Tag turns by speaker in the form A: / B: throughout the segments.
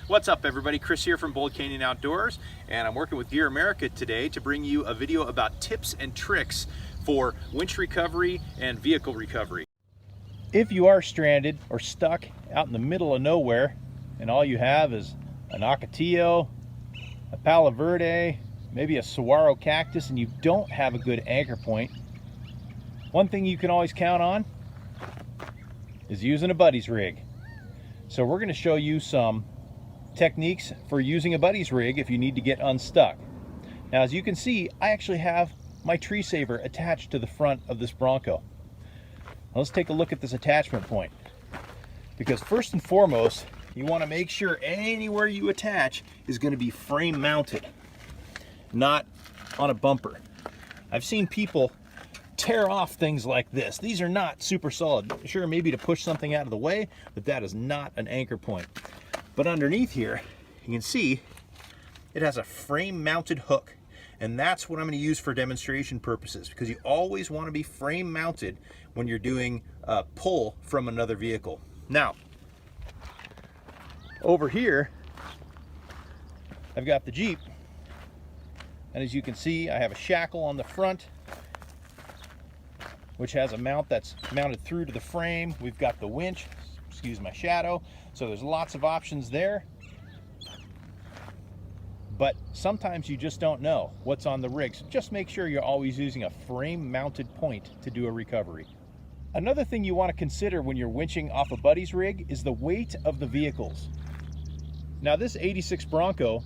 A: What's up everybody, Chris here from Bold Canyon Outdoors, and I'm working with Gear America today to bring you a video about tips and tricks for winch recovery and vehicle recovery. If you are stranded or stuck out in the middle of nowhere and all you have is an ocotillo, a palo verde, maybe a saguaro cactus, and you don't have a good anchor point, one thing you can always count on is using a buddy's rig. So we're going to show you some techniques for using a buddy's rig if you need to get unstuck. Now, as you can see, I actually have my tree saver attached to the front of this Bronco. Now, let's take a look at this attachment point, because first and foremost, you want to make sure anywhere you attach is going to be frame mounted, not on a bumper. I've seen people tear off things like this. These are not super solid. Sure, maybe to push something out of the way, but that is not an anchor point. But underneath here, you can see it has a frame mounted hook, and that's what I'm going to use for demonstration purposes, because you always want to be frame mounted when you're doing a pull from another vehicle. Now, over here, I've got the Jeep, and as you can see, I have a shackle on the front, which has a mount that's mounted through to the frame. We've got the winch, excuse my shadow, so there's lots of options there. But sometimes you just don't know what's on the rig, so just make sure you're always using a frame mounted point to do a recovery. Another thing you want to consider when you're winching off a buddy's rig is the weight of the vehicles. Now, this 86 Bronco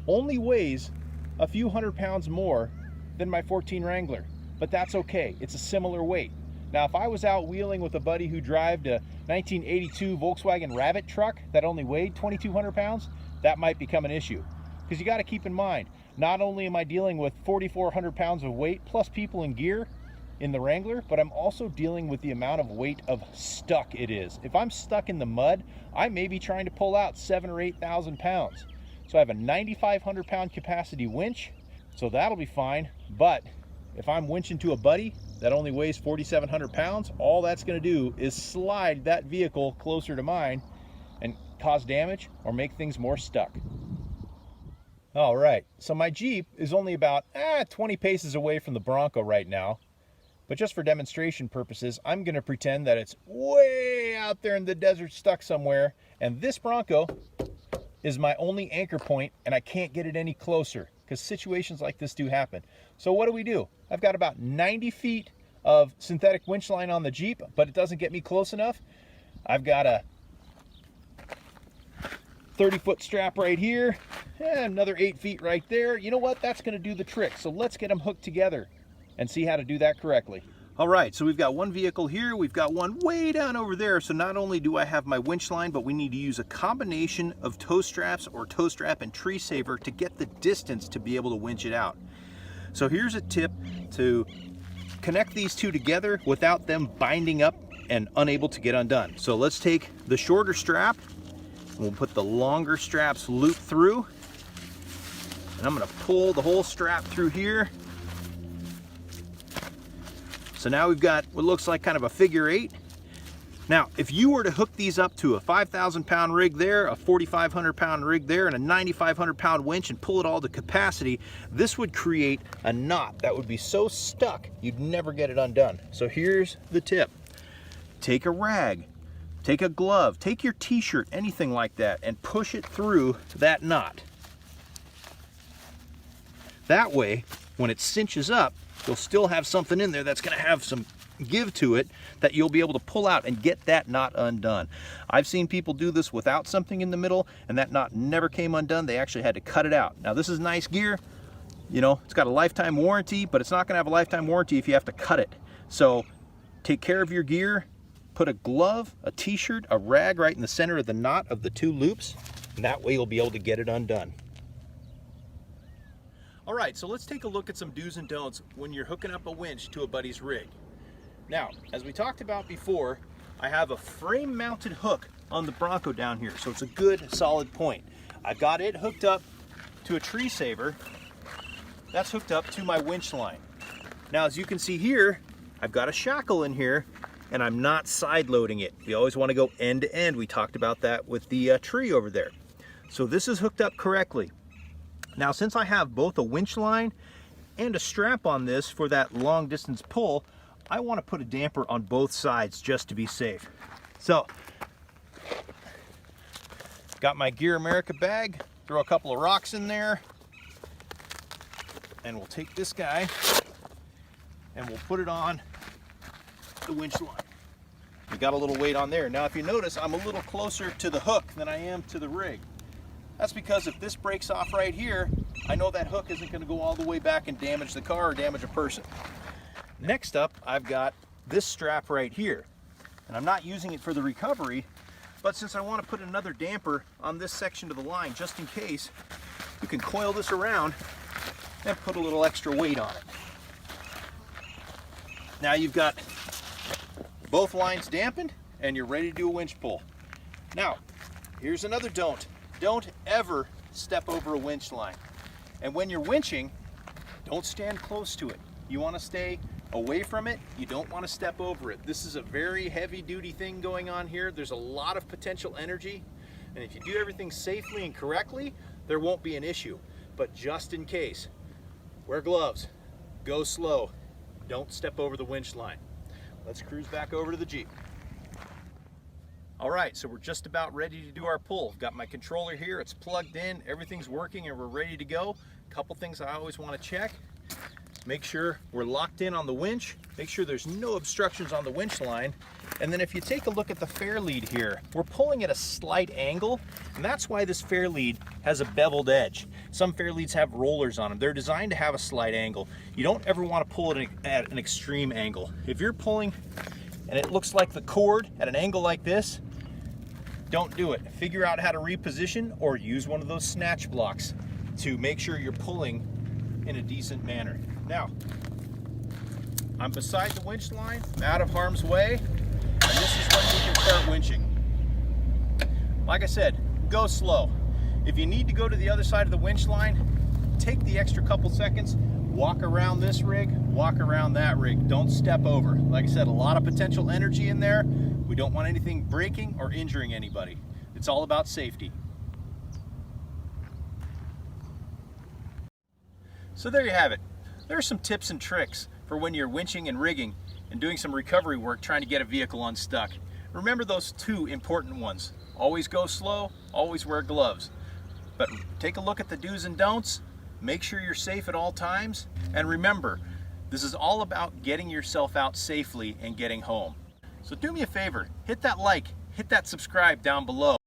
A: only weighs a few hundred pounds more than my 14 Wrangler, but that's okay. It's a similar weight. Now, if I was out wheeling with a buddy who drove a 1982 Volkswagen Rabbit truck that only weighed 2,200 pounds, that might become an issue. Because you got to keep in mind, not only am I dealing with 4,400 pounds of weight plus people and gear in the Wrangler, but I'm also dealing with the amount of weight of stuck it is. If I'm stuck in the mud, I may be trying to pull out 7,000 or 8,000 pounds. So I have a 9,500 pound capacity winch, so that'll be fine. But if I'm winching to a buddy that only weighs 4,700 pounds, all that's going to do is slide that vehicle closer to mine and cause damage or make things more stuck. All right, so my Jeep is only about 20 paces away from the Bronco right now, but just for demonstration purposes, I'm going to pretend that it's way out there in the desert stuck somewhere, and this Bronco is my only anchor point, and I can't get it any closer because situations like this do happen. So what do? I've got about 90 feet of synthetic winch line on the Jeep, but it doesn't get me close enough. I've got a 30-foot strap right here, and another 8 feet right there. You know what? That's going to do the trick. So let's get them hooked together and see how to do that correctly. All right, so we've got one vehicle here, we've got one way down over there. So not only do I have my winch line, but we need to use a combination of tow straps or tow strap and tree saver to get the distance to be able to winch it out. So here's a tip to connect these two together without them binding up and unable to get undone. So let's take the shorter strap, and we'll put the longer straps loop through, and I'm gonna pull the whole strap through here. So now we've got what looks like kind of a figure eight. Now, if you were to hook these up to a 5,000 pound rig there, a 4,500 pound rig there, and a 9,500 pound winch and pull it all to capacity, this would create a knot that would be so stuck you'd never get it undone. So here's the tip. Take a rag, take a glove, take your t-shirt, anything like that, and push it through that knot. That way, when it cinches up, you'll still have something in there that's going to have some give to it that you'll be able to pull out and get that knot undone. I've seen people do this without something in the middle, and that knot never came undone. They actually had to cut it out. Now, this is nice gear. You know, it's got a lifetime warranty, but it's not going to have a lifetime warranty if you have to cut it. So take care of your gear. Put a glove, a t-shirt, a rag right in the center of the knot of the two loops, and that way you'll be able to get it undone. All right, so let's take a look at some do's and don'ts when you're hooking up a winch to a buddy's rig. Now, as we talked about before, I have a frame-mounted hook on the Bronco down here, so it's a good, solid point. I've got it hooked up to a tree saver. That's hooked up to my winch line. Now, as you can see here, I've got a shackle in here, and I'm not side loading it. You always want to go end to end. We talked about that with the tree over there. So this is hooked up correctly. Now, since I have both a winch line and a strap on this for that long distance pull, I want to put a damper on both sides just to be safe. So, got my Gear America bag, throw a couple of rocks in there, and we'll take this guy and we'll put it on the winch line. We got a little weight on there. Now, if you notice, I'm a little closer to the hook than I am to the rig. That's because if this breaks off right here, I know that hook isn't going to go all the way back and damage the car or damage a person. Next up, I've got this strap right here. And I'm not using it for the recovery, but since I want to put another damper on this section of the line, just in case, you can coil this around and put a little extra weight on it. Now you've got both lines dampened and you're ready to do a winch pull. Now, here's another don't. Don't ever step over a winch line. And when you're winching, don't stand close to it. You want to stay away from it. You don't want to step over it. This is a very heavy duty thing going on here. There's a lot of potential energy. And if you do everything safely and correctly, there won't be an issue. But just in case, wear gloves, go slow, don't step over the winch line. Let's cruise back over to the Jeep. All right, so we're just about ready to do our pull. Got my controller here, it's plugged in, everything's working and we're ready to go. A couple things I always want to check. Make sure we're locked in on the winch. Make sure there's no obstructions on the winch line. And then if you take a look at the fair lead here, we're pulling at a slight angle, and that's why this fair lead has a beveled edge. Some fair leads have rollers on them. They're designed to have a slight angle. You don't ever want to pull it at an extreme angle. If you're pulling and it looks like the cord at an angle like this, don't do it. Figure out how to reposition or use one of those snatch blocks to make sure you're pulling in a decent manner. Now, I'm beside the winch line, I'm out of harm's way, and this is when we can start winching. Like I said, go slow. If you need to go to the other side of the winch line, take the extra couple seconds, walk around this rig, walk around that rig. Don't step over. Like I said, a lot of potential energy in there. We don't want anything breaking or injuring anybody. It's all about safety. So there you have it. There are some tips and tricks for when you're winching and rigging and doing some recovery work trying to get a vehicle unstuck. Remember those two important ones. Always go slow, always wear gloves. But take a look at the do's and don'ts. Make sure you're safe at all times. And remember, this is all about getting yourself out safely and getting home. So do me a favor, hit that like, hit that subscribe down below.